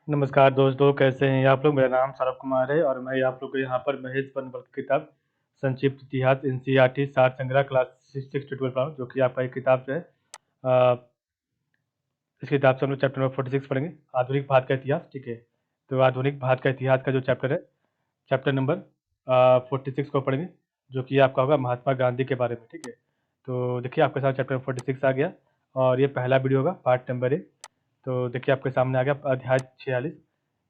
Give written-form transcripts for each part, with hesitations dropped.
नमस्कार दोस्तों, कैसे हैं आप लोग? मेरा नाम सौरभ कुमार है और मैं आप लोग को यहाँ पर महेश बनवल की किताब संक्षिप्त इतिहास एनसीईआरटी सार संग्रह क्लास 6 to 12 पढ़ा हूँ, जो कि आपका एक किताब जो है। इस किताब से हम लोग चैप्टर नंबर 46 पढ़ेंगे, आधुनिक भारत का इतिहास। ठीक है, तो आधुनिक भारत का इतिहास का जो चैप्टर है, चैप्टर नंबर 46 को पढ़ेंगे, जो कि आपका होगा महात्मा गांधी के बारे में। ठीक है, तो देखिए आपके साथ चैप्टर 46 आ गया और ये पहला वीडियो होगा, पार्ट नंबर 1। तो देखिए आपके सामने आ गया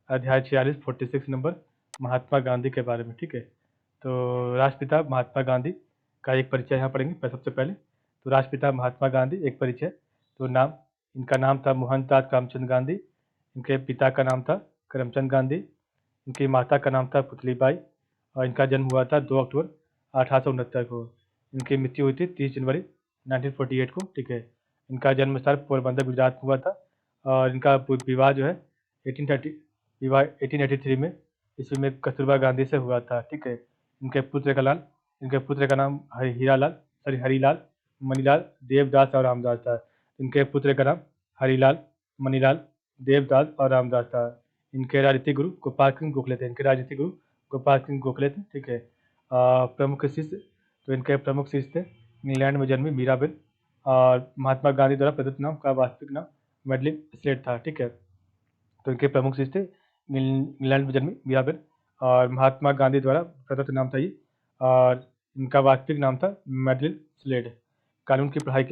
अध्याय 46 46 नंबर, महात्मा गांधी के बारे में। ठीक है, तो राष्ट्रपिता महात्मा गांधी का एक परिचय यहाँ पढ़ेंगे सबसे पहले। तो राष्ट्रपिता महात्मा गांधी एक परिचय। तो इनका नाम था मोहनदास करमचंद गांधी। इनके पिता का नाम था करमचंद गांधी। इनकी माता का नाम था पुतलीबाई और इनका जन्म हुआ था 2 अक्टूबर 1869 को। इनकी मृत्यु हुई थी 30 जनवरी 1948 को। ठीक है, इनका जन्म स्थल पोरबंदर गुजरात में हुआ था और इनका विवाह जो है 1830 विवाह 1883 में ईस्वी में कस्तूरबा गांधी से हुआ था। ठीक है, इनके पुत्र का नाम हरीलाल, मणिलाल, देवदास और रामदास था। इनके पुत्र का नाम हरीलाल, मणिलाल, देवदास और रामदास था। इनके राजनीतिक गुरु गोपाल सिंह गोखले थे। ठीक है, प्रमुख शिष्य, तो इनके प्रमुख शिष्य थे इंग्लैंड में जन्मी मीराबेन और महात्मा गांधी द्वारा प्रदत्त नाम का वास्तविक नाम मेडलिन स्लेट था। ठीक है, तो इनके प्रमुख शिष्य थे इंग्लैंड में जन्मी मीराबेन और महात्मा गांधी द्वारा प्रदत्त नाम था ये, और इनका वास्तविक नाम था मेडलिन स्लेड। कानून की पढ़ाई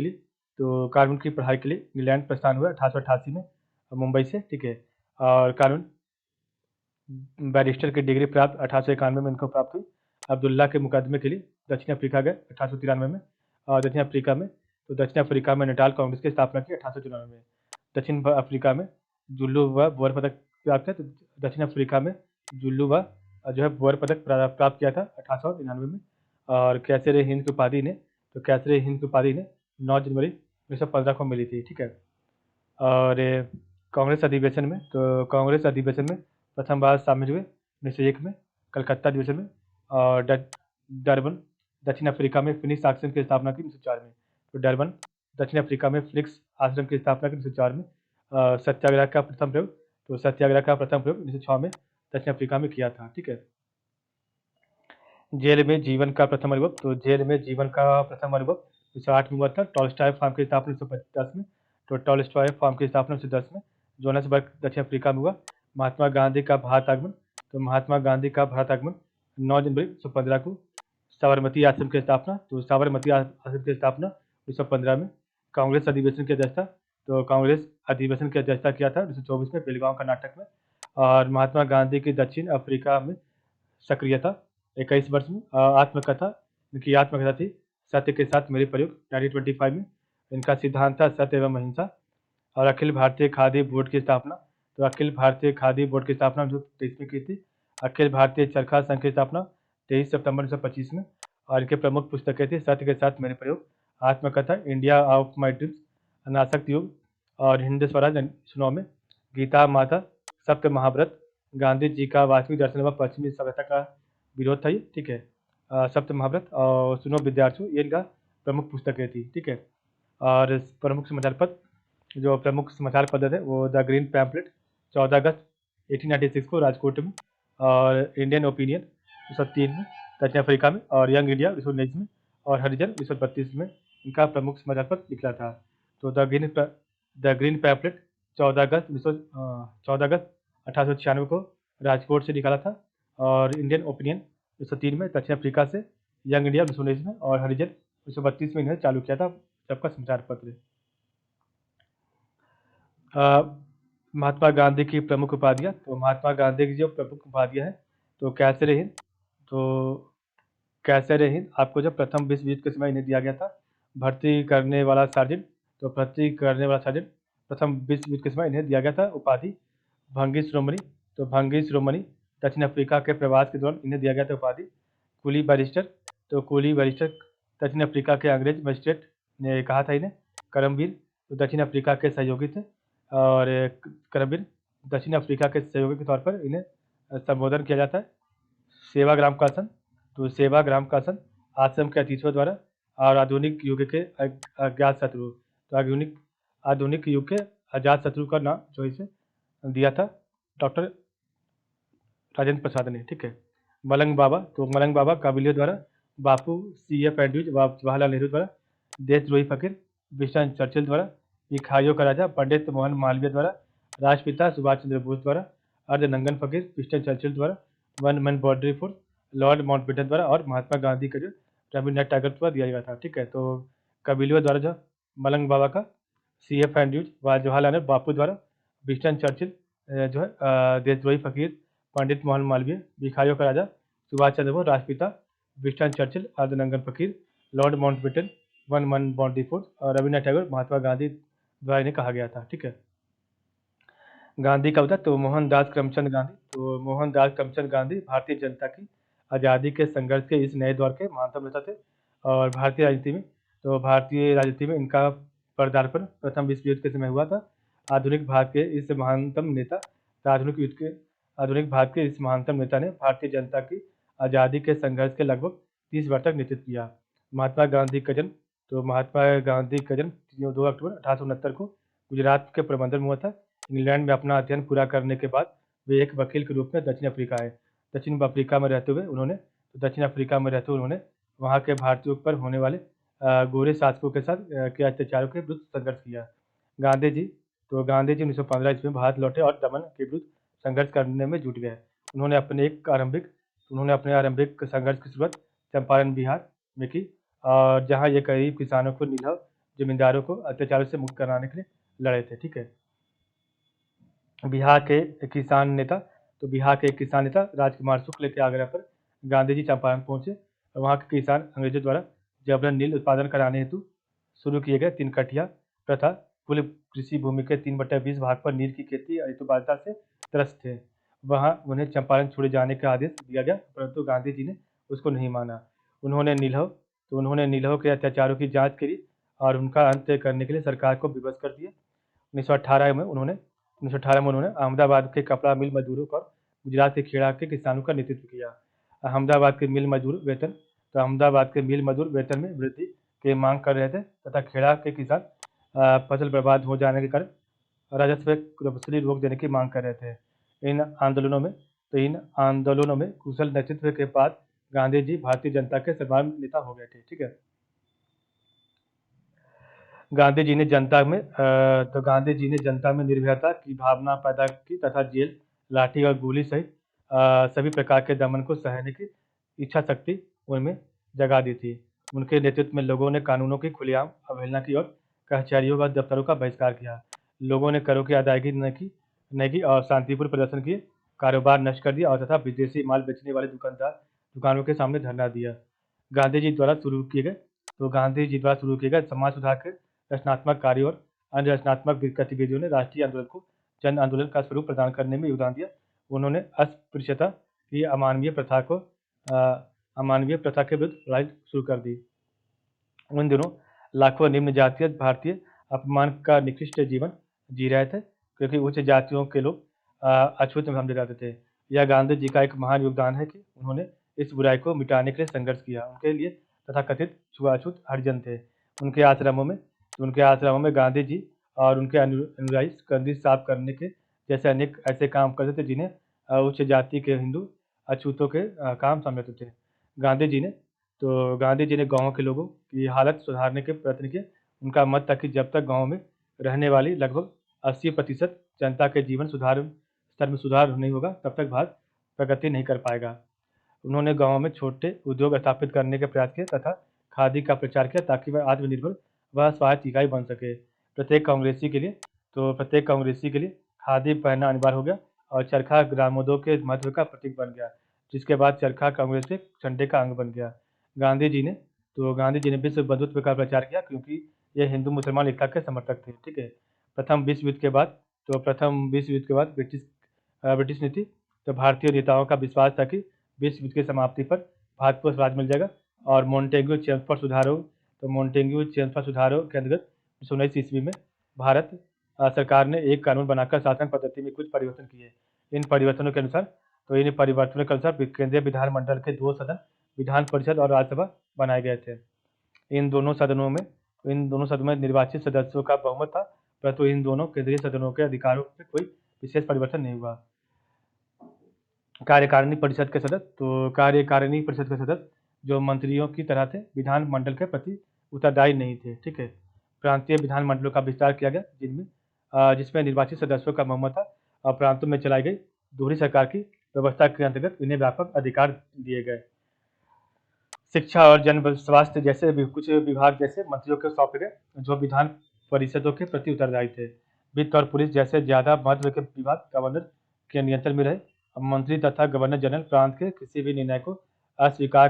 के लिए इंग्लैंड प्रस्थान हुआ 1888 में मुंबई से। ठीक है, और कानून बैरिस्टर की डिग्री प्राप्त 1891 में इनको प्राप्त हुई। अब्दुल्ला के मुकदमे के लिए दक्षिण अफ्रीका गए 1893 में, और दक्षिण अफ्रीका में नटाल कांग्रेस की स्थापना की 1894 में। दक्षिण अफ्रीका में जुल्लू व बोअर पदक प्राप्त किया। तो दक्षिण अफ्रीका में जुल्लू व जो है बोअर पदक प्राप्त किया था 1899 में। और कैसरे हिंद की उपाधि ने 9 जनवरी 1915 को मिली थी। ठीक है, और कांग्रेस अधिवेशन में प्रथम बार शामिल हुए 1901 में कलकत्ता अधिवेशन में, और डरबन दक्षिण अफ्रीका में फिनिक्स आश्रम की स्थापना की 1904 में। तो डरबन दक्षिण अफ्रीका में फिनिक्स आश्रम की स्थापना की 1904 में। सत्याग्रह का प्रथम प्रयोग 1906 में दक्षिण अफ्रीका में किया था। ठीक है, जेल में जीवन का प्रथम अनुभव 1908 में हुआ था। टॉलस्टॉय फार्म की स्थापना 1910 में। तो टॉलस्टॉय फार्म की स्थापना 1910 में जोहान्सबर्ग दक्षिण अफ्रीका में हुआ। महात्मा गांधी का भारत आगमन 9 जनवरी 1915 को। साबरमती आश्रम की स्थापना 1915 में। कांग्रेस अधिवेशन की अध्यक्षता किया था 1924 में बेलगांव कर्नाटक में। और महात्मा गांधी की दक्षिण अफ्रीका में सक्रियता 21 वर्ष में। इनकी आत्मकथा थी सत्य के साथ मेरे प्रयोग 1925 में। इनका सिद्धांत था सत्य एवं अहिंसा। और अखिल भारतीय खादी बोर्ड की स्थापना, जो 23 में की थी। अखिल भारतीय चरखा संघ की स्थापना 23 सितंबर 1925 में। और इनके प्रमुख पुस्तकें थी सत्य के साथ मेरे प्रयोग, आत्मकथा, इंडिया ऑफ माई ड्रीम्स, अनासक्त युग और हिंद स्वराज चुनाव में, गीता माता, सप्त महाव्रत, गांधी जी का वास्तविक दर्शन व पश्चिमी सभ्यता का विरोध था ये। ठीक है, सप्त महाव्रत और सुनो विद्यार्थियों, ये इनका प्रमुख पुस्तकें थी। ठीक है, और प्रमुख समाचार पत्र थे वो द ग्रीन पैम्पलेट 14 अगस्त 1896 को राजकोट में, और इंडियन ओपिनियन 1903 में दक्षिण अफ्रीका में, और यंग इंडिया 1919 में, और हरिजन 1932 में इनका प्रमुख समाचार पत्र निकला था। तो द ग्रीन पैम्पलेट 14 अगस्त 1896 को राजकोट से निकाला था, और इंडियन ओपिनियन 1903 में दक्षिण अफ्रीका से, यंग इंडिया 1919 में, और हरिजन 1932 में इन्हें चालू किया था सबका समाचार पत्र। महात्मा गांधी की प्रमुख उपाधियां, तो महात्मा गांधी की जो प्रमुख उपाधियां हैं, तो कैसर हिंद आपको जब प्रथम विश्व युद्ध के समय इन्हें दिया गया था। भर्ती करने वाला सार्जेंट प्रथम विश्व युद्ध के समय इन्हें दिया गया था उपाधि। भंगी श्रोमणी दक्षिण अफ्रीका के प्रवास के दौरान इन्हें दिया गया था उपाधि। कुली बैरिस्टर दक्षिण अफ्रीका के अंग्रेज मजिस्ट्रेट ने कहा था इन्हें। करमवीर तो दक्षिण अफ्रीका के सहयोगी थे, और करमवीर दक्षिण अफ्रीका के सहयोगी के तौर पर इन्हें संबोधन किया जाता है। सेवाग्राम का आसन आश्रम के अतिथियों द्वारा, और आधुनिक युग के अज्ञात शत्रु, तो आधुनिक युग के अजात शत्रु का नाम जो इसे दिया था डॉक्टर राजेंद्र प्रसाद ने, ठीक है। मलंग बाबा, तो मलंग बाबा काबिलियों द्वारा, बापू CF एंड्रयूज, जवाहरलाल नेहरू द्वारा, देशद्रोही फकीर विंस्टन चर्चिल द्वारा, भिखारियों का राजा पंडित मोहन मालवीय द्वारा, राष्ट्रपिता सुभाष चंद्र बोस द्वारा, अर्धनंगन फकीर विंस्टन चर्चिल द्वारा, one man body force Lord Mountbatten द्वारा, और महात्मा गांधी का जो रविन्द्रनाथ टैगोर द्वारा दिया गया था, ठीक है। तो कबीलियों द्वारा जो मलंग बाबा का, CF एंड्रयूज, जवाहरलाल नेहरू, बापू द्वारा, विंस्टन चर्चिल जो है देशद्रोही फकीर पंडित मोहन मालवीय, भिखारियों का राजा सुभाष चंद्र बोस, राष्ट्रपिता विंस्टन चर्चिल, अर्धनंगन फकीर लॉर्ड माउंटबेटन, वन मन बॉन्डी फोर्स, और रविन्द्रनाथ टैगोर, महात्मा गांधी द्वारा इन्हें कहा गया था, ठीक है। गांधी का होता, तो मोहनदास करमचंद गांधी, तो मोहनदास करमचंद गांधी भारतीय जनता की आज़ादी के संघर्ष के इस नए दौर के महानतम नेता थे। और भारतीय राजनीति में इनका पदार्पण प्रथम विश्व युद्ध के समय हुआ था। आधुनिक भारत के इस महानतम नेता ने भारतीय जनता की आज़ादी के संघर्ष के लगभग 30 वर्ष तक नेतृत्व किया। महात्मा गांधी का जन्म 2 अक्टूबर 1869 को गुजरात के पोरबंदर में हुआ था। इंग्लैंड में अपना अध्ययन पूरा करने के बाद वे एक वकील के रूप में दक्षिण अफ्रीका आए। दक्षिण अफ्रीका में रहते हुए उन्होंने वहाँ के भारतीयों पर होने वाले गोरे शासकों के साथ के अत्याचारों के विरुद्ध संघर्ष किया। गांधी जी 1915 ईस्वी में भारत लौटे और दमन के विरुद्ध संघर्ष करने में जुट गए। उन्होंने अपने आरंभिक संघर्ष की शुरुआत चंपारण, बिहार में की, और जहाँ ये गरीब किसानों को, निढाव जमींदारों को अत्याचारों से मुक्त कराने के लिए लड़े थे, ठीक है। बिहार के एक किसान नेता राजकुमार शुक्ल के आग्रह पर गांधी जी चंपारण पहुंचे। वहां के किसान अंग्रेजों द्वारा जबरन नील उत्पादन कराने हेतु शुरू किए गए 3 कठिया प्रथा कुल कृषि भूमि के 3/20 भाग पर नील की खेती ऋतुबाधिता से त्रस्त थे। वहां उन्हें चंपारण छोड़े जाने का आदेश दिया गया, परंतु गांधी जी ने उसको नहीं माना। उन्होंने नीलहों के अत्याचारों की जांच करी और उनका अंत करने के लिए सरकार को विवश कर दिया। 1918 में उन्होंने अहमदाबाद के कपड़ा मिल मजदूरों और गुजरात के खेड़ा के किसानों का नेतृत्व किया। अहमदाबाद के मिल मजदूर वेतन में वृद्धि की मांग कर रहे थे तथा खेड़ा के किसान फसल बर्बाद हो जाने के कारण राजस्व वसूली रोक देने की मांग कर रहे थे। इन आंदोलनों में कुशल नेतृत्व के बाद गांधी जी भारतीय जनता के सर्वमान्य नेता हो गए थे, ठीक है। गांधी जी ने जनता में निर्भयता की भावना पैदा की तथा जेल, लाठी और गोली सहित सभी प्रकार के दमन को सहने की इच्छा शक्ति उनमें जगा दी थी। उनके नेतृत्व में लोगों ने कानूनों की खुलेआम अवहेलना की और कचहरियों व दफ्तरों का बहिष्कार किया। लोगों ने करों की अदायगी न की और शांतिपूर्ण प्रदर्शन किए, कारोबार नष्ट कर दिया और तथा विदेशी माल बेचने वाले दुकानों के सामने धरना दिया। गांधी जी द्वारा शुरू किए गए समाज सुधार के रचनात्मक कार्यों और अन्य रचनात्मक गतिविधियों ने राष्ट्रीय आंदोलन को जन आंदोलन का स्वरूप प्रदान करने में योगदान दिया। उन्होंने अस्पृश्यता की अमानवीय प्रथा के विरुद्ध लड़ाई शुरू कर दी। उन दिनों लाखों निम्न जातीय भारतीय अपमान का निकृष्ट जीवन जी रहे थे, क्योंकि उच्च जातियों के लोग अछूत समझे जाते थे। यह गांधी जी का एक महान योगदान है कि उन्होंने इस बुराई को मिटाने के लिए संघर्ष किया। उनके लिए तथाकथित छुआछूत हरिजन थे। उनके आश्रमों में गांधी जी और उनके अनुयायी कंदी साफ करने के जैसे अनेक ऐसे काम करते थे जिन्हें उच्च जाति के हिंदू अछूतों के काम समझते थे। गांधी जी ने गाँव के लोगों की हालत सुधारने के प्रयत्न किए। उनका मत था कि जब तक गाँव में रहने वाली लगभग 80% जनता के जीवन स्तर में सुधार नहीं होगा, तब तक भारत प्रगति नहीं कर पाएगा। उन्होंने गाँव में छोटे उद्योग स्थापित करने के प्रयास किए तथा खादी का प्रचार किया ताकि वह आत्मनिर्भर व स्वायत्त इकाई बन सके। प्रत्येक कांग्रेसी के लिए खादी पहनना अनिवार्य हो गया और चरखा ग्रामोद्योग के महत्व का प्रतीक बन गया, जिसके बाद चरखा कांग्रेस के झंडे का अंग बन गया। गांधी जी ने विश्व बंधुत्व का प्रचार किया, क्योंकि ये हिंदू मुसलमान एकता के समर्थक थे, ठीक है। प्रथम विश्व युद्ध के बाद ब्रिटिश नीति, तो भारतीय नेताओं का विश्वास था कि विश्व युद्ध की समाप्ति पर भारत को स्वराज मिल जाएगा और मोंटेग्यू चेम्सफोर्ड सुधारों के अंतर्गत 1919 ईस्वी में भारत सरकार ने एक कानून बनाकर शासन पद्धति में कुछ परिवर्तन किए। इन परिवर्तनों के अनुसार केंद्रीय विधानमंडल के 2 सदन, विधान परिषद और राज्यसभा बनाए गए थे। इन दोनों सदनों में निर्वाचित सदस्यों का बहुमत था, परंतु इन दोनों केंद्रीय सदनों के अधिकारों में कोई विशेष परिवर्तन नहीं हुआ। कार्यकारिणी परिषद के सदस्य, तो कार्यकारिणी परिषद के सदस्य जो मंत्रियों की तरह थे, विधानमंडल के प्रति उत्तरदायी नहीं थे, ठीक है। प्रांतीय विधानमंडलों का विस्तार किया गया, जिसमें निर्वाचित सदस्यों का बहुमत था और प्रांतों में चलाई गई दोहरी सरकार की व्यवस्था के अंतर्गत इन्हें व्यापक अधिकार दिए गए। शिक्षा और जन स्वास्थ्य जैसे कुछ विभाग जैसे मंत्रियों को सौंपे गए, जो विधान परिषदों के प्रति उत्तरदायी थे। वित्त और पुलिस जैसे ज्यादा महत्व के विभाग गवर्नर के नियंत्रण में रहे। मंत्री तथा गवर्नर जनरल प्रांत के किसी भी निर्णय को अस्वीकार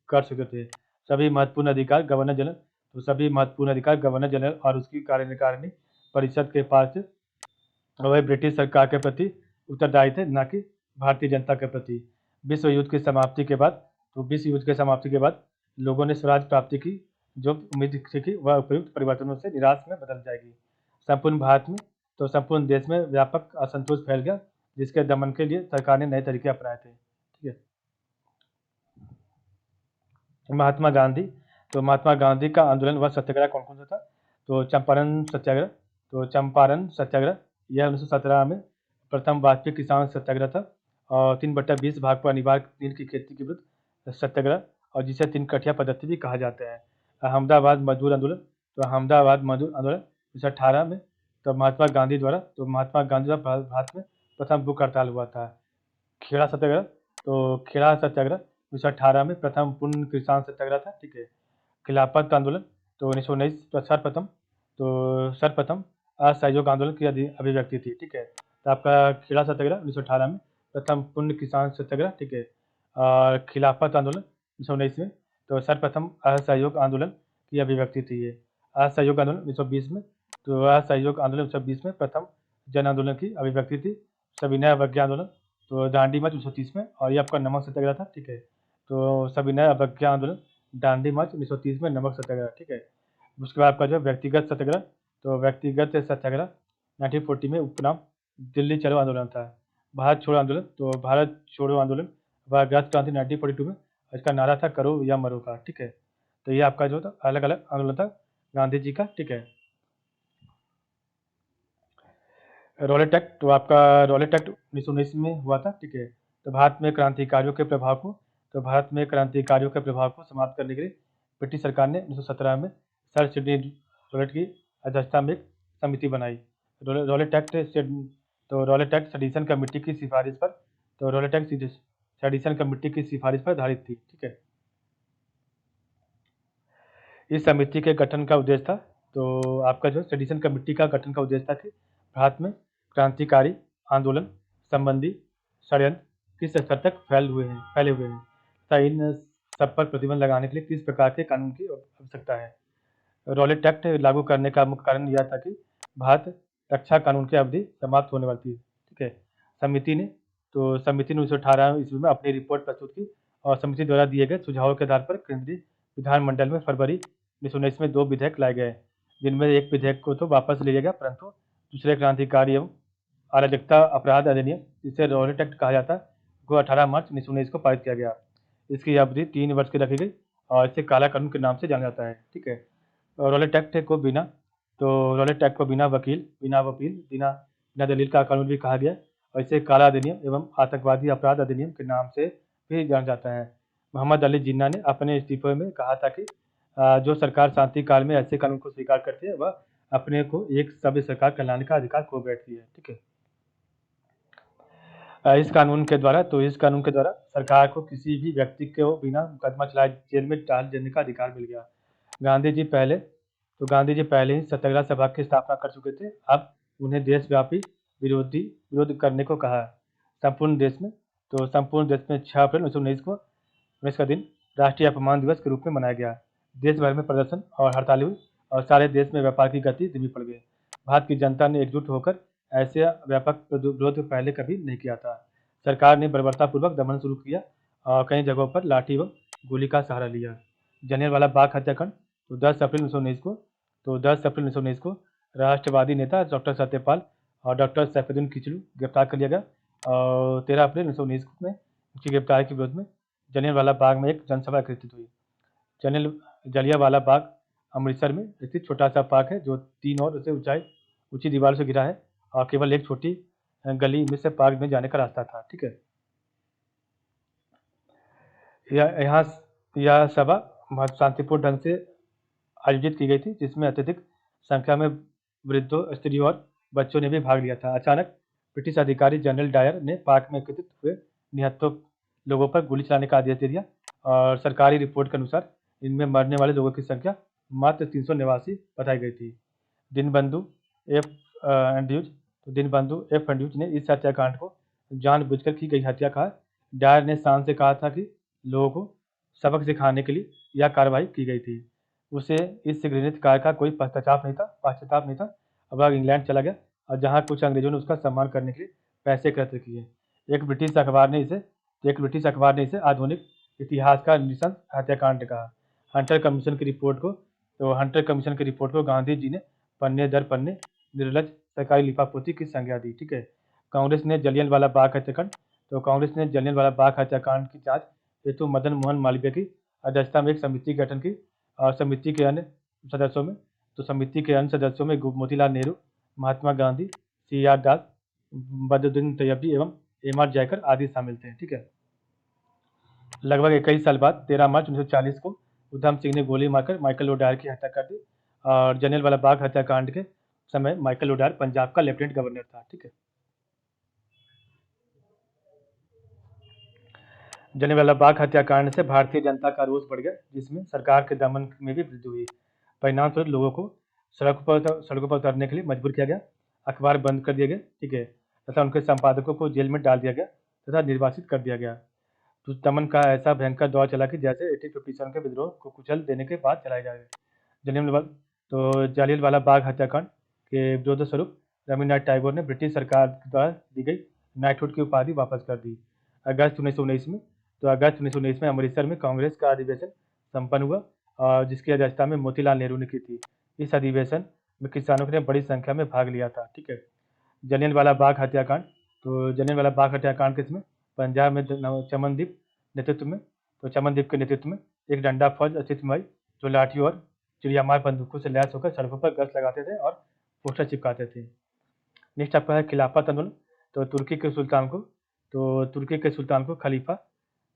कर सकते थे। सभी महत्वपूर्ण अधिकार गवर्नर जनरल और उसकी कार्यकारिणी परिषद के पास थे। वह ब्रिटिश सरकार के प्रति उत्तरदायी थे, न कि भारतीय जनता के प्रति। विश्व युद्ध की समाप्ति के बाद लोगों ने स्वराज प्राप्ति की जो उम्मीद थी वह उपयुक्त परिवर्तनों से निराश में बदल जाएगी। संपूर्ण देश में व्यापक असंतोष फैल गया, जिसके दमन के लिए सरकार ने नए तरीके अपनाए थे। ठीक है। महात्मा गांधी का आंदोलन व सत्याग्रह कौन कौन सा था? तो चंपारण सत्याग्रह यह 1917 में प्रथम वाजपेयी किसान सत्याग्रह था और 3/20 भाग पर अनिवार्य नील की खेती के विरुद्ध सत्याग्रह, और जिसे 3 कठिया पद्धति भी कहा जाता है। अहमदाबाद मजदूर आंदोलन 1918 में महात्मा गांधी द्वारा भारत में प्रथम भूख हड़ताल हुआ था। खेड़ा सत्याग्रह 1918 में प्रथम पूर्ण किसान सत्याग्रह था। ठीक है। खिलाफत आंदोलन तो 1919 सर्वप्रथम असहयोग आंदोलन की अभिव्यक्ति थी। ठीक है। तो आपका खेड़ा सत्याग्रह 1918 में प्रथम पूर्ण किसान सत्याग्रह। ठीक है। और खिलाफत आंदोलन 1919 में तो सर्वप्रथम असहयोग आंदोलन की अभिव्यक्ति थी ये। असहयोग आंदोलन 1920 में तो असहयोग आंदोलन 1920 में प्रथम जन आंदोलन की अभिव्यक्ति थी। सविनय अवज्ञा आंदोलन तो दांडी मार्च 1930 में, और ये आपका नमक सत्याग्रह था। ठीक है। तो सविनय अवज्ञा आंदोलन दांडी मार्च 1930 में, नमक सत्याग्रह। ठीक है। उसके बाद आपका जो व्यक्तिगत सत्याग्रह तो व्यक्तिगत सत्याग्रह 1940 में उपनाम दिल्ली चलो आंदोलन था। भारत छोड़ो आंदोलन तो भारत छोड़ो आंदोलन व अगस्त क्रांति 1942 में, इसका नारा था करो या मरो का। ठीक है। तो ये आपका जो था अलग अलग आंदोलन था गांधी जी का। ठीक है। रॉलेट एक्ट तो आपका रॉलेट एक्ट 1919 में हुआ था। ठीक है। तो भारत में क्रांतिकारियों के प्रभाव को समाप्त करने के लिए ब्रिटिश सरकार ने 1917 में सर सिडनी रॉलेट की अध्यक्षता में एक समिति बनाई। रॉलेट एक्ट सेडिशन कमेटी की सिफारिश पर आधारित थी। ठीक है। इस समिति के गठन का उद्देश्य था तो आपका जो सेडिशन कमेटी का गठन का उद्देश्य था कि भारत में क्रांतिकारी आंदोलन संबंधी षड्यंत्र किस स्तर तक फैले हुए हैं तथा इन सब पर प्रतिबंध लगाने के लिए किस प्रकार के कानून की आवश्यकता है। रॉलेट एक्ट लागू करने का मुख्य कारण यह था कि भारत रक्षा कानून की अवधि समाप्त होने वाली थी। ठीक है। समिति ने 1918 ईस्वी में अपनी रिपोर्ट प्रस्तुत की और समिति द्वारा दिए गए सुझावों के आधार पर केंद्रीय विधानमंडल में फरवरी 1919 में 2 विधेयक लाए गए, जिनमें एक विधेयक को तो वापस लिया गया, परंतु दूसरे क्रांतिकारी एवं अराजकता अपराध अधिनियम, जिसे रॉलेट एक्ट कहा जाता है, को 18 मार्च 1919 को पारित किया गया। इसकी अवधि 3 वर्ष की रखी गई और इसे काला कानून के नाम से जाना जाता है। ठीक है। रॉलेट एक्ट को बिना दलील का कानून भी कहा गया और इसे काला अधिनियम एवं आतंकवादी अपराध अधिनियम के नाम से भी जाना जाता है। मोहम्मद अली जिन्ना ने अपने इस्तीफे में कहा था कि जो सरकार शांति काल में ऐसे कानून को स्वीकार करती है वह अपने को एक सभ्य सरकार कहलाने का अधिकार खो बैठती है। ठीक है। इस कानून के द्वारा सरकार को किसी भी व्यक्ति को बिना मुकदमा चलाए जेल में डाल देने का अधिकार मिल गया। गांधी जी पहले ही सत्याग्रह सभा की स्थापना कर चुके थे। अब उन्हें देशव्यापी विरोध करने को कहा। संपूर्ण देश में 6 अप्रैल 1919 का दिन राष्ट्रीय अपमान दिवस के रूप में मनाया गया। देश भर में प्रदर्शन और हड़तालें हुई और सारे देश में व्यापार की गति धीमी पड़ गई। भारत की जनता ने एकजुट होकर ऐसे व्यापक विरोध पहले कभी नहीं किया था। सरकार ने बर्बरतापूर्वक दमन शुरू किया और कई जगहों पर लाठी व गोली का सहारा लिया। जलियांवाला बाग हत्याकांड तो 10 अप्रैल 1919 को राष्ट्रवादी नेता डॉक्टर सत्यपाल और डॉक्टर सैफुद्दीन किचलू गिरफ्तार कर लिया गया और 13 अप्रैल 1919 में उनकी गिरफ्तारी के विरोध में जलियांवाला बाग में एक जनसभा आयोजित हुई। जलियांवाला बाग अमृतसर में स्थित छोटा सा पार्क है जो 3 ओर से ऊंची दीवार से घिरा है और केवल एक छोटी गली में से पार्क में जाने का रास्ता था। ठीक है। यहाँ यह सभा बहुत शांतिपूर्ण ढंग से आयोजित की गई थी, जिसमें अत्यधिक संख्या में वृद्धों, स्त्रियों और बच्चों ने भी भाग लिया था। अचानक ब्रिटिश अधिकारी जनरल डायर ने पार्क में एकत्रित हुए निहत्थों लोगों पर गोली चलाने का आदेश दे दिया और सरकारी रिपोर्ट के अनुसार इनमें मरने वाले लोगों की संख्या मात्र 389 बताई गई थी। Deenbandhu F Andrews Deenbandhu F Andrews ने इस हत्याकांड को जानबूझकर की गई हत्या कहा। डायर ने शान से कहा था कि लोगों को सबक सिखाने के लिए यह कार्रवाई की गई थी। उसे इस घृणित कार्य का कोई पश्चाताप नहीं था। अब वह इंग्लैंड चला गया और जहाँ कुछ अंग्रेजों ने उसका सम्मान करने के लिए पैसे एकत्र किए। एक ब्रिटिश अखबार ने इसे आधुनिक इतिहास का नृशंस हत्याकांड कहा। हंटर कमीशन की रिपोर्ट को गांधी जी ने पन्ने दर पन्ने निर्लज सरकारी लिपापोती की संज्ञा दी। ठीक है। कांग्रेस ने जलियांवाला बाग हत्याकांड की जांच हेतु मदन मोहन मालवीय की अध्यक्षता में एक समिति का गठन की और समिति के अन्य सदस्यों में मोतीलाल नेहरू, महात्मा गांधी, सी.आर. दास, बद्रुद्दीन तैयबी एवं एम.आर. जयकर आदि शामिल थे। ठीक है। लगभग 21 साल बाद 13 मार्च 1940 को उधम सिंह ने गोली मारकर माइकल लो डायर की हत्या कर दी और जलियांवाला बाग हत्याकांड के समय माइकल लो डायर पंजाब का लेफ्टिनेंट गवर्नर था। ठीक है। जलियांवाला बाग हत्याकांड से भारतीय जनता का रोष बढ़ गया, जिसमें सरकार के दमन में भी वृद्धि हुई। परिणामस्वरूप लोगों को सड़कों पर उतरने के लिए मजबूर किया गया, अखबार बंद कर दिए गए। ठीक है। तथा उनके संपादकों को जेल में डाल दिया गया तथा निर्वासित कर दिया गया। तो दमन का ऐसा भयंकर दौर चला कि जैसे 1857 के विद्रोह को कुचल देने के बाद चलाए जा रहे। जलियांवाला बाग हत्याकांड के विरोध स्वरूप रविन्द्रनाथ टैगोर ने ब्रिटिश सरकार द्वारा दी गई नाइटहुड की उपाधि वापस कर दी। अगस्त 1919 में अमृतसर में कांग्रेस का अधिवेशन संपन्न हुआ और जिसकी अध्यक्षता में मोतीलाल नेहरू ने की थी। इस अधिवेशन में किसानों ने बड़ी संख्या में भाग लिया था। ठीक है। जलियांवाला बाग हत्याकांड के समय पंजाब में चमनदीप के नेतृत्व में एक डंडा फौज अस्तित्व में आई, जो लाठी और चिड़ियामार बंदूकों से लैस होकर सड़कों पर गश्त लगाते थे और पोस्टर चिपकाते थे। नेक्स्ट आपका है खिलाफत आंदोलन। तो तुर्की के सुल्तान को खलीफा,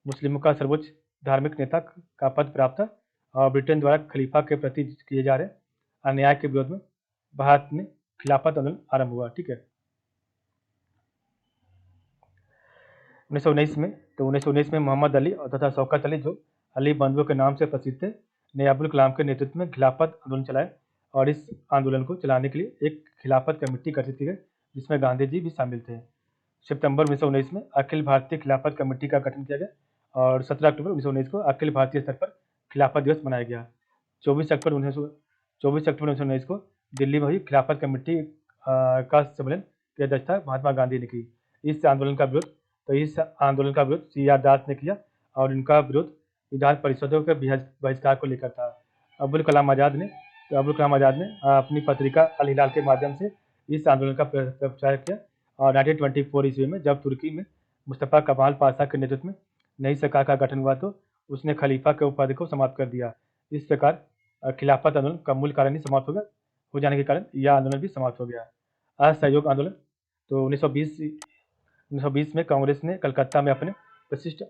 मुस्लिमों का सर्वोच्च धार्मिक नेता का पद प्राप्त था और ब्रिटेन द्वारा खलीफा के प्रति किए जा रहे अन्याय के विरोध में भारत में खिलाफत आंदोलन आरंभ हुआ। ठीक है। 1919 में मोहम्मद अली तथा शौकत अली, जो अली बंधुओं के नाम से प्रसिद्ध थे, ने अब्दुल कलाम के नेतृत्व में खिलाफत आंदोलन चलाया और इस आंदोलन को चलाने के लिए एक खिलाफत कमेटी गठित की गई, जिसमें गांधी जी भी शामिल थे। सितंबर 1919 में अखिल भारतीय खिलाफत कमेटी का गठन किया गया और 17 अक्टूबर 1919 को अखिल भारतीय स्तर पर खिलाफत दिवस मनाया गया। 24 अक्टूबर 1919 को दिल्ली में हुई खिलाफत कमेटी का सम्मेलन की अध्यक्षता महात्मा गांधी ने की। इस आंदोलन का विरोध सी.आर. दास ने किया और इनका विरोध विधान परिषदों के बहिष्कार को लेकर था। अब्दुल कलाम आज़ाद ने अपनी पत्रिका अल हिलाल के माध्यम से इस आंदोलन का प्रचार किया और 1924 ईस्वी में जब तुर्की में मुस्तफा कमाल पाशा के नेतृत्व में नई सरकार का गठन हुआ तो उसने खलीफा के पद को समाप्त कर दिया। इस प्रकार खिलाफत आंदोलन का मूल कारण ही समाप्त हो जाने के कारण यह आंदोलन भी समाप्त हो गया। असहयोग आंदोलन। तो 1920 में कांग्रेस ने कलकत्ता में अपने प्रशिष्ट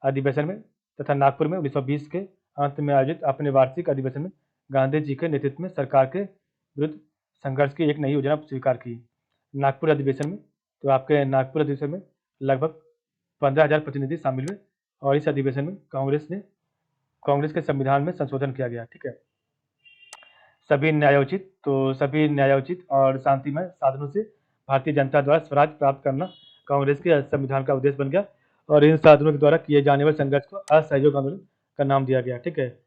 अधिवेशन में तथा नागपुर में 1920 के अंत में आयोजित अपने वार्षिक अधिवेशन में गांधी जी के नेतृत्व में सरकार के विरुद्ध संघर्ष की एक नई योजना स्वीकार की। नागपुर अधिवेशन में लगभग 15,000 प्रतिनिधि शामिल हुए और इस अधिवेशन में कांग्रेस के संविधान में संशोधन किया गया। ठीक है। सभी न्यायोचित और शांतिमय साधनों से भारतीय जनता द्वारा स्वराज प्राप्त करना कांग्रेस के संविधान का उद्देश्य बन गया और इन साधनों के द्वारा किए जाने वाले संघर्ष को असहयोग आंदोलन का नाम दिया गया। ठीक है।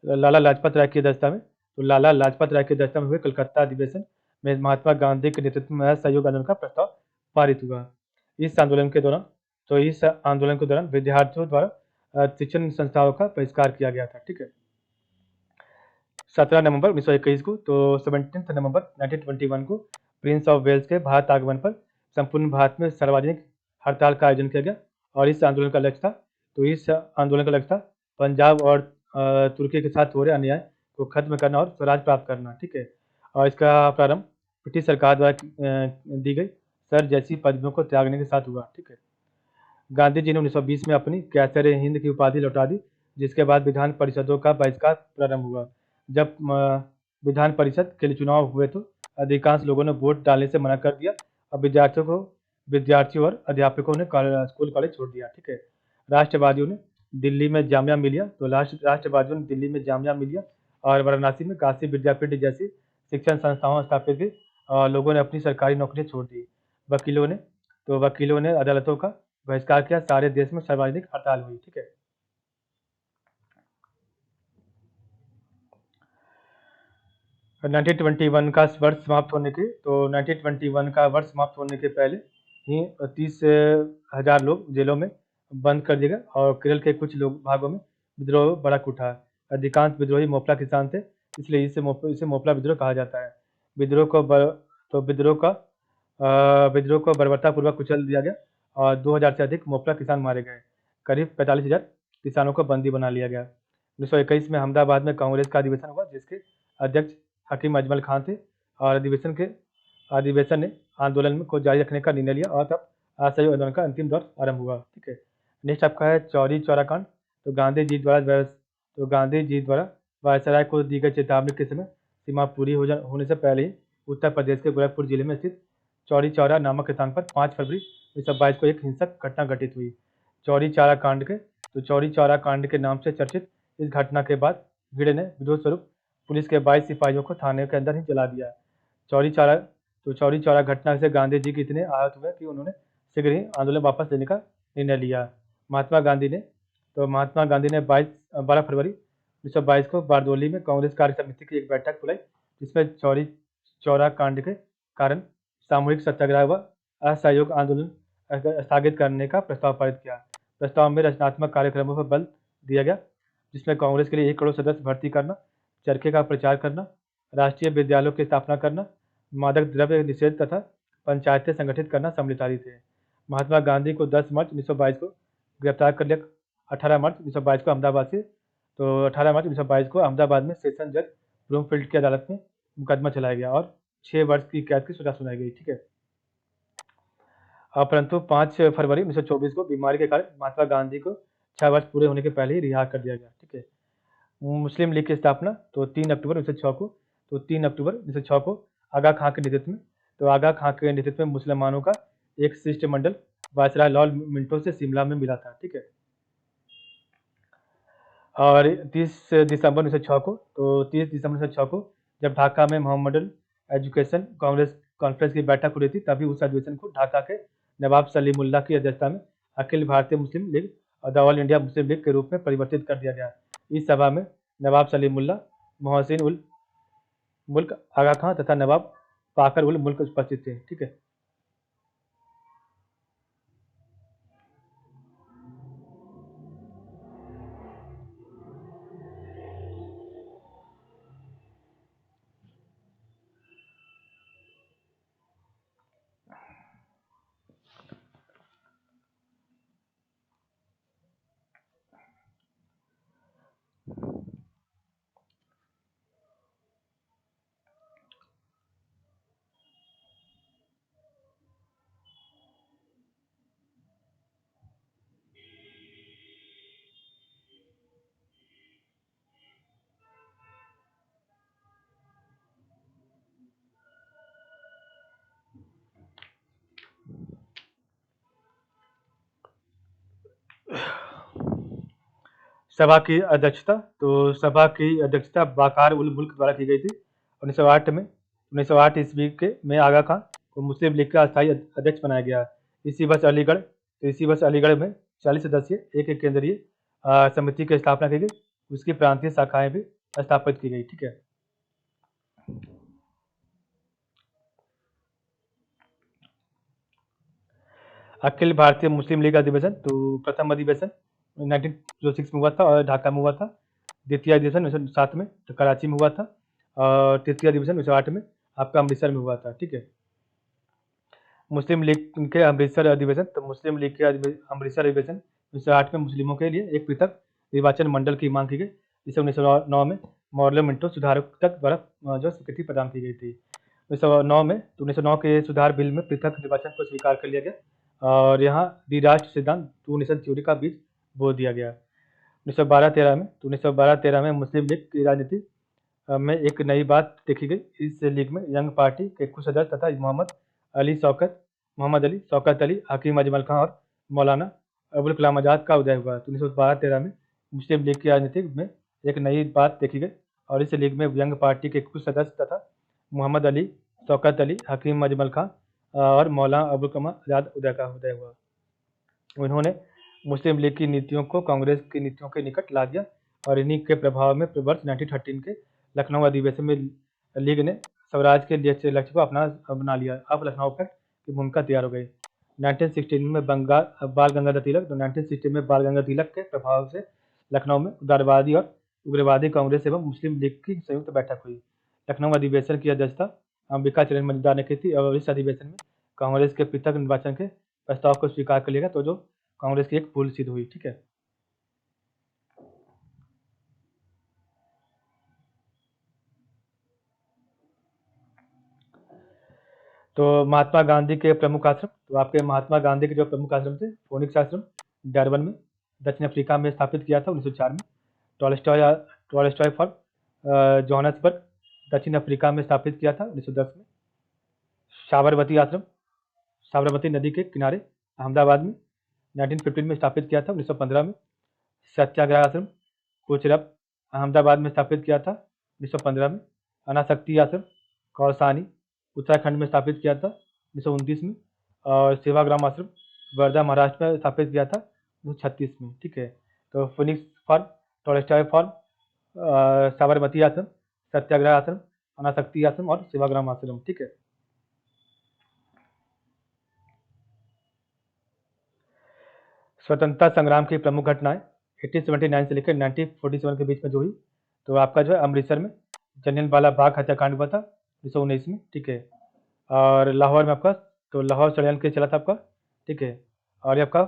लाला लाजपत राय की अध्यक्षता में हुए कलकत्ता अधिवेशन में महात्मा गांधी के नेतृत्व में असहयोग आंदोलन का प्रस्ताव पारित हुआ। इस आंदोलन के दौरान विद्यार्थियों द्वारा शिक्षण संस्थाओं का बहिष्कार किया गया था। ठीक है। 17 नवंबर 1921 को 17 नवंबर 1921 को प्रिंस ऑफ वेल्स के भारत आगमन पर संपूर्ण भारत में सार्वजनिक हड़ताल का आयोजन किया गया और इस आंदोलन का लक्ष्य था पंजाब और तुर्की के साथ हो रहे अन्याय को खत्म करना और स्वराज प्राप्त करना। ठीक है। और इसका प्रारंभ ब्रिटिश सरकार द्वारा दी गई सर जैसी पदवियों को त्यागने के साथ हुआ। ठीक है। गांधी जी ने 1920 में अपनी कैसर हिंद की उपाधि लौटा दी, जिसके बाद विधान परिषदों का बहिष्कार प्रारंभ हुआ। जब विधान परिषद के लिए चुनाव हुए तो अधिकांश लोगों ने वोट डालने से मना कर दिया और विद्यार्थियों और अध्यापकों ने स्कूल कॉलेज छोड़ दिया। ठीक है। राष्ट्रवादियों ने दिल्ली में जामिया मिलिया तो राष्ट्रवादियों ने दिल्ली में जामिया मिलिया और वाराणसी में काशी विद्यापीठ जैसी शिक्षण संस्थाओं स्थापित की और लोगों ने अपनी सरकारी नौकरियां छोड़ दी। वकीलों ने अदालतों का बहिष्कार किया। सारे देश में सार्वजनिक हड़ताल हुई। ठीक है। 1921 का वर्ष समाप्त होने के 1921 का वर्ष समाप्त होने के पहले ही 30,000 लोग जेलों में बंद कर दिए गए और केरल के कुछ भागों में विद्रोह भड़क उठा। अधिकांश विद्रोही मोपला किसान थे, इसलिए इसे मोपला विद्रोह कहा जाता है। विद्रोह को बर, तो विद्रोह को बर्बरतापूर्वक कुचल दिया गया और 2000 से अधिक मोपला किसान मारे गए। करीब 45,000 किसानों को बंदी बना लिया गया। 1921 में अहमदाबाद में कांग्रेस का अधिवेशन हुआ, जिसके अध्यक्ष हकीम अजमल खान थे और अधिवेशन ने आंदोलन को जारी रखने का निर्णय लिया और तब असहयोग आंदोलन का अंतिम दौर आरंभ हुआ। ठीक है। नेक्स्ट आपका है चौरी चौरा कांड। तो गांधी जी द्वारा वायसराय को दी गई चेतावनी के समय सीमा पूरी होने से पहले ही उत्तर प्रदेश के गोरखपुर जिले में स्थित चौरी चौरा नामक स्थान पर 5 फरवरी 1922 को एक हिंसक घटना घटित हुई। चौरी चौरा कांड के नाम से चर्चित इस घटना के बाद भीड़ ने विरोध स्वरूप पुलिस के 22 सिपाहियों को थाने के अंदर ही जला दिया। चौरी चौरा घटना से गांधी जी की इतने आहत हुए कि उन्होंने शीघ्र ही आंदोलन वापस लेने का निर्णय लिया। महात्मा गांधी ने 12 फरवरी 1922 को बारदोली में कांग्रेस कार्य समिति की एक बैठक बुलाई, जिसमें चौरी चौरा कांड के कारण सामूहिक सत्याग्रह व असहयोग आंदोलन स्थगित करने का प्रस्ताव पारित किया। प्रस्ताव में रचनात्मक कार्यक्रमों पर बल दिया गया, जिसमें कांग्रेस के लिए 1 करोड़ सदस्य भर्ती करना, चरखे का प्रचार करना, राष्ट्रीय विद्यालयों की स्थापना करना, मादक द्रव्य निषेध तथा पंचायतें संगठित करना सम्मिलित थे। महात्मा गांधी को 10 मार्च 1922 को गिरफ्तार कर लिया। 18 मार्च 1922 को अहमदाबाद में सेशन जज ब्रूमफील्ड की अदालत में मुकदमा चलाया गया और 6 वर्ष की कैद की सजा सुनाई गई। ठीक है। परंतु 5 फरवरी 1924 को बीमारी के कारण महात्मा गांधी को 6 वर्ष पूरे होने के पहले ही रिहा कर दिया गया। ठीक है। मुस्लिम लीग की स्थापना 3 अक्टूबर 1906 को आगा खां के नेतृत्व में मुसलमानों का एक शिष्टमंडल वायसराय लॉर्ड मिंटो से शिमला में मिला था। ठीक है। और 30 दिसंबर 1906 को जब ढाका में मोहम्मडन एजुकेशन कांग्रेस कॉन्फ्रेंस की बैठक हो रही थी, तभी उस अधिवेशन को ढाका के नवाब सलीमुल्लाह की अध्यक्षता में अखिल भारतीय मुस्लिम लीग और the all India Muslim league के रूप में परिवर्तित कर दिया गया। इस सभा में नवाब सलीमुल्लाह, मोहसिन उल मुल्क आगा खां तथा नवाब पाकर उल मुल्क उपस्थित थे। ठीक है। सभा की अध्यक्षता बाकार उल मुल्क द्वारा की गई थी। 1908 ईस्वी में आगा खां को मुस्लिम लीग का अस्थायी अध्यक्ष बनाया गया। इसी वर्ष अलीगढ़ में 40 सदस्यीय एक केंद्रीय समिति की स्थापना की गई। उसकी प्रांतीय शाखाएं भी स्थापित की गई। ठीक है। अखिल भारतीय मुस्लिम लीग अधिवेशन प्रथम अधिवेशन 1906 में हुआ था और ढाका में हुआ था। द्वितीय अधिवेशन 1907 में कराची में हुआ था और तृतीय अधिवेशन 1908 में आपका अमृतसर में हुआ था। ठीक है। मुस्लिम लीग के अमृतसर अधिवेशन 1908 में मुस्लिमों के लिए एक पृथक निर्वाचन मंडल की मांग की गई, जिसे 1909 में मॉडल मिंटो सुधारक द्वारा जो स्वीकृति प्रदान की गई थी। 1909 के सुधार बिल में पृथक निर्वाचन को स्वीकार कर लिया गया और यहाँ द्विराष्ट्र सिद्धांत टू नेशन थ्योरी का बीज बो दिया गया। 1912-13 में मुस्लिम लीग की राजनीति में एक नई बात देखी गई। इस लीग में यंग पार्टी के कुछ सदस्य तथा मोहम्मद अली, शौकत अली, हकीम अजमल खां और मौलाना अबुल कलाम आज़ाद का उदय हुआ। तो 1912-13 में मुस्लिम लीग की राजनीति में एक नई बात देखी गई और इस लीग में यंग पार्टी के कुछ सदस्य तथा मोहम्मद अली, शौकत अली, हकीम अजमल खां और मौलाना अबुल कलाम आज़ाद का उदय हुआ। उन्होंने मुस्लिम लीग की नीतियों को कांग्रेस की नीतियों के निकट ला दिया और इन्हीं के प्रभाव में वर्ष 1913 के लखनऊ अधिवेशन में लीग ने स्वराज के लक्ष्य को अपना बना लिया। अब लखनऊ पैक्ट की भूमिका तैयार हो गई। 1916 में बाल गंगाधर तिलक, तो 1916 में बाल गंगाधर तिलक के प्रभाव से लखनऊ में उदारवादी और उग्रवादी कांग्रेस एवं मुस्लिम लीग की संयुक्त बैठक हुई। लखनऊ अधिवेशन की अध्यक्षता अंबिका चरण मजूमदार ने की थी और इस अधिवेशन में कांग्रेस के पृथक निर्वाचन के प्रस्ताव को स्वीकार कर लिया गया, तो जो कांग्रेस की एक भूल सिद्ध हुई। ठीक है, तो महात्मा गांधी के प्रमुख आश्रम, तो आपके महात्मा गांधी के जो प्रमुख आश्रम थे, फोनिक्स आश्रम डरबन में दक्षिण अफ्रीका में स्थापित किया था 1904 में। टॉलस्टॉय फॉर जोहान्सबर्ग दक्षिण अफ्रीका में स्थापित किया था 1910 में। साबरमती आश्रम साबरमती नदी के किनारे अहमदाबाद में 1915 में स्थापित किया था 1915 में। सत्याग्रह आश्रम कोचरब अहमदाबाद में स्थापित किया था 1915 में। अनासक्ति आश्रम कौसानी उत्तराखंड में स्थापित किया था 1929 में। और सेवाग्राम आश्रम वर्धा महाराष्ट्र में स्थापित किया था 1936 में। ठीक है, तो Phoenix farm, Tolstoy farm, Sabarmati Ashram, Satyagraha आश्रम, अनासक्ति आश्रम और सेवाग्राम आश्रम। ठीक है, स्वतंत्रता संग्राम की प्रमुख घटनाएं 1879 से लेकर 1947 के बीच में जो हुई, तो आपका जो है अमृतसर में जलियन वाला बाग हत्याकांड हुआ था 1919 में। ठीक है, और लाहौर में आपका तो लाहौर षड्यंत्र चला था आपका। ठीक है, और ये आपका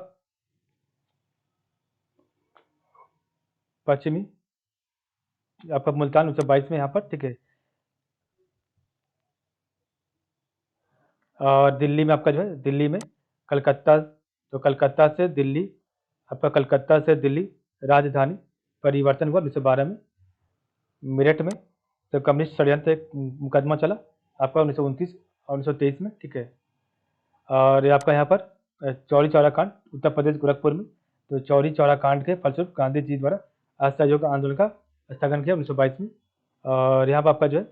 पश्चिमी आपका मुल्तान 1922 में यहाँ पर। ठीक है, और दिल्ली में आपका जो है दिल्ली में कलकत्ता, तो कलकत्ता से दिल्ली आपका कलकत्ता से दिल्ली राजधानी परिवर्तन हुआ 1912 में। मेरठ में तो कम्युनिस्ट षड्यंत्र एक मुकदमा चला आपका 1929 और 1923 में। ठीक है, और ये आपका यहाँ पर चौरी चौरा कांड उत्तर प्रदेश गोरखपुर में, तो चौरी चौरा कांड के फलस्वरूप गांधी जी द्वारा असहयोग आंदोलन का स्थगन किया 1922 में। और यहाँ पर आपका जो है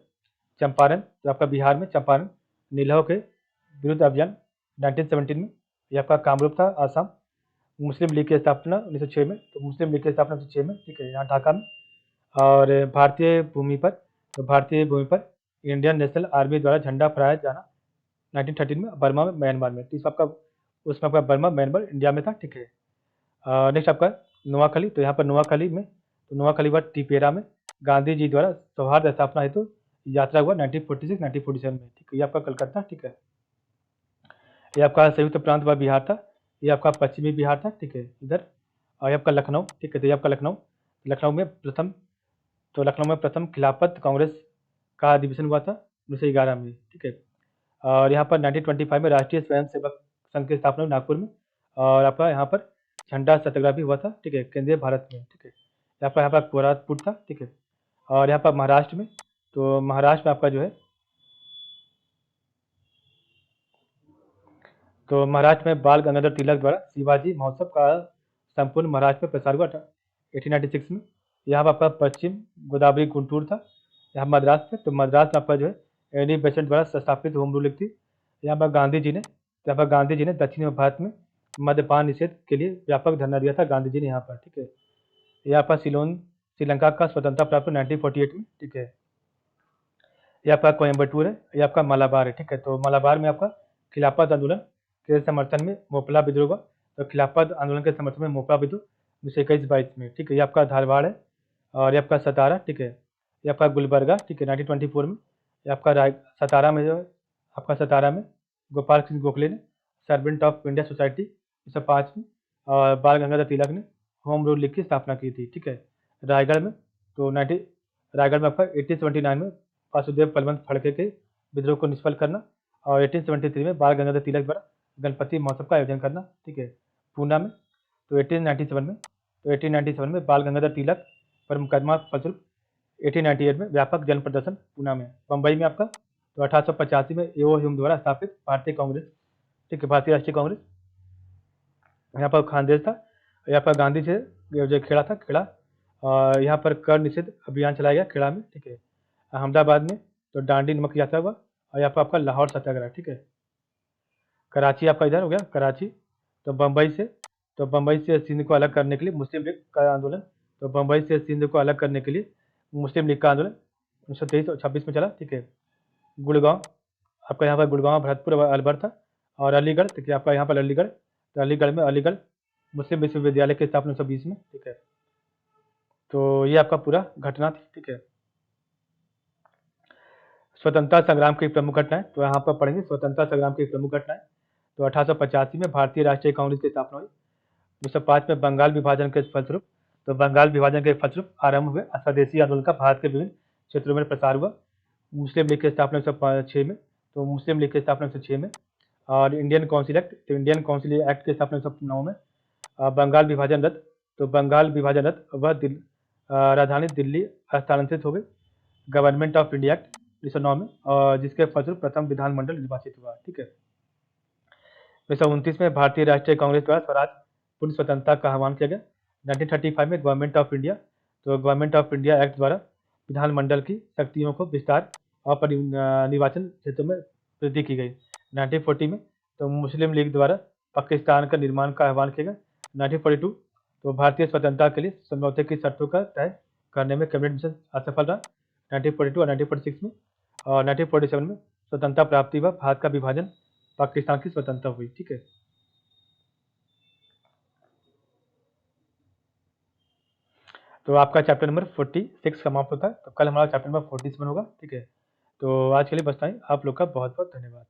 चंपारण, जो आपका बिहार में चंपारण नीलहो के विरुद्ध अभियान 1917 में। ये आपका कामरूप था आसाम। मुस्लिम लीग की स्थापना 1906 में, तो मुस्लिम लीग की स्थापना 1906 में। ठीक है, यहाँ ढाका में। और भारतीय भूमि पर इंडियन नेशनल आर्मी द्वारा झंडा फहराया जाना 1913 में बर्मा में म्यांमार में। तो आपका उसमें आपका बर्मा म्यांमार इंडिया में था। ठीक है, नेक्स्ट आपका नोआखली, तो यहाँ पर नोआखली में तो नोआखली व टिपेरा में गांधी जी द्वारा सौहार्द स्थापना हेतु यात्रा हुआ 1946-1947 में। ठीक है, ये आपका कलकत्ता। ठीक है, ये आपका संयुक्त प्रांत व बिहार था, ये आपका पश्चिमी बिहार था। ठीक है, इधर और ये आपका लखनऊ। ठीक है, तो ये आपका लखनऊ लखनऊ में प्रथम खिलाफत कांग्रेस का अधिवेशन हुआ था 1911 में। ठीक है, और यहाँ पर 1925 में राष्ट्रीय स्वयंसेवक संघ की स्थापना हुई नागपुर में। और आपका यहाँ पर झंडा सत्याग्रह भी हुआ था। ठीक है, केंद्रीय भारत में। ठीक है, यहाँ पर कोरापुर था। ठीक है, और यहाँ पर महाराष्ट्र में, तो महाराष्ट्र में आपका जो है तो महाराष्ट्र में बाल गंगाधर तिलक द्वारा शिवाजी महोत्सव का संपूर्ण महाराष्ट्र में प्रसार हुआ था 1896 में। यहाँ पर आपका पश्चिम गोदावरी गुंटूर था। यहाँ मद्रास में, तो मद्रास में आपका जो है एनी बेसेंट द्वारा स्थापित होम रूल लीग थी। यहाँ पर गांधी जी ने दक्षिण भारत में मद्यपान निषेध के लिए व्यापक धरना दिया था गांधी जी ने यहाँ पर। ठीक है, यहाँ पर सिलोन श्रीलंका का स्वतंत्रता प्राप्त 1948 में। ठीक है, ये आपका कोयम्बटूर है, ये आपका मलाबार है। ठीक है, तो मलाबार में आपका खिलाफत आंदोलन के समर्थन में मोपला विद्रोह हुआ, तो खिलाफत आंदोलन के समर्थन में मोपला विद्रोह 1921-22 में। ठीक है, ये आपका धारवाड़ है, और ये आपका सतारा। ठीक है, ये आपका गुलबर्गा। ठीक है, 1924 में। ये आपका सतारा में जो है आपका सतारा में गोपाल सिंह गोखले ने सर्वेंट ऑफ इंडिया सोसाइटी 1905 में और बाल गंगाधर तिलक ने होम रूल लीग की स्थापना की थी। ठीक है, रायगढ़ में तो रायगढ़ में आपका 1879 में वासुदेव बलवंत फड़के के विद्रोह को निष्फल करना और 1873 में बाल गंगाधर तिलक द्वारा गणपति महोत्सव का आयोजन करना, ठीक है, पूना में। तो 1897 में बाल गंगाधर तिलक पर मुकदमा फलस्वरूप 1898 में व्यापक जन प्रदर्शन पूना में। बम्बई में आपका तो 1885 में एओ ह्यूम द्वारा स्थापित भारतीय कांग्रेस, ठीक है, भारतीय राष्ट्रीय कांग्रेस, यहाँ पर खानदेश था, यहाँ पर गांधी से जो खेड़ा था, खेड़ा, और यहाँ पर कर निषेध अभियान चलाया गया खेड़ा में, ठीक है। अहमदाबाद में तो डांडी नमक यात्रा हुआ, और यहाँ पर आपका लाहौर सत्याग्रह, ठीक है। कराची आपका इधर हो गया, कराची। तो बम्बई से सिंध को अलग करने के लिए मुस्लिम लीग का आंदोलन, तो बम्बई से सिंध को अलग करने के लिए मुस्लिम लीग का आंदोलन 1923 और 26 में चला, ठीक है। गुड़गांव आपका, यहाँ पर गुड़गांव, भरतपुर, अलवर था, और अलीगढ़, ठीक है, आपका यहाँ पर अलीगढ़, तो अलीगढ़ में अलीगढ़ मुस्लिम विश्वविद्यालय की स्थापना 1920 में, ठीक है। तो ये आपका पूरा घटना थी, ठीक है। स्वतंत्रता संग्राम की प्रमुख घटनाएं, तो यहाँ पर पढ़ेंगे स्वतंत्रता संग्राम की प्रमुख घटनाएं। तो 1885 में भारतीय राष्ट्रीय कांग्रेस की स्थापना हुई। 1905 में बंगाल विभाजन के फलस्वरूप, तो बंगाल विभाजन के फलस्वरूप आरंभ हुए स्वदेशी आंदोलन का भारत के विभिन्न क्षेत्रों में प्रसार हुआ। मुस्लिम लीग की स्थापना 1906 में, तो मुस्लिम लीग की स्थापना 1906 में, और इंडियन काउंसिल एक्ट, तो इंडियन काउंसिल एक्ट की स्थापना 1909 में। बंगाल विभाजन रद्द, तो बंगाल विभाजन रद्द, वह राजधानी दिल्ली हस्तांतरित हो गई। गवर्नमेंट ऑफ इंडिया एक्ट 1909 में, और जिसके फलस्वरूप प्रथम विधानमंडल निर्वाचित हुआ, ठीक है। 1929 में भारतीय राष्ट्रीय कांग्रेस द्वारा स्वराज पूर्ण स्वतंत्रता का आह्वान किया गया। 1935 में गवर्नमेंट ऑफ इंडिया, तो गवर्नमेंट ऑफ इंडिया एक्ट द्वारा विधानमंडल की शक्तियों को विस्तार और निर्वाचन क्षेत्रों में वृद्धि की गई। 1940 में तो मुस्लिम लीग द्वारा पाकिस्तान का निर्माण का आह्वान किया गया। 1942 तो भारतीय स्वतंत्रता के लिए समझौते की शर्तों का तय करने में कैबिनेट मिशन असफल रहा 1942 और 1946 में, और 1947 में स्वतंत्रता प्राप्ति व भारत का विभाजन, पाकिस्तान की स्वतंत्रता हुई, ठीक है। तो आपका चैप्टर नंबर 46 समाप्त होता है। तो कल हमारा चैप्टर नंबर 47 होगा, ठीक है। तो आज के लिए बस इतना ही। आप लोग का बहुत बहुत धन्यवाद।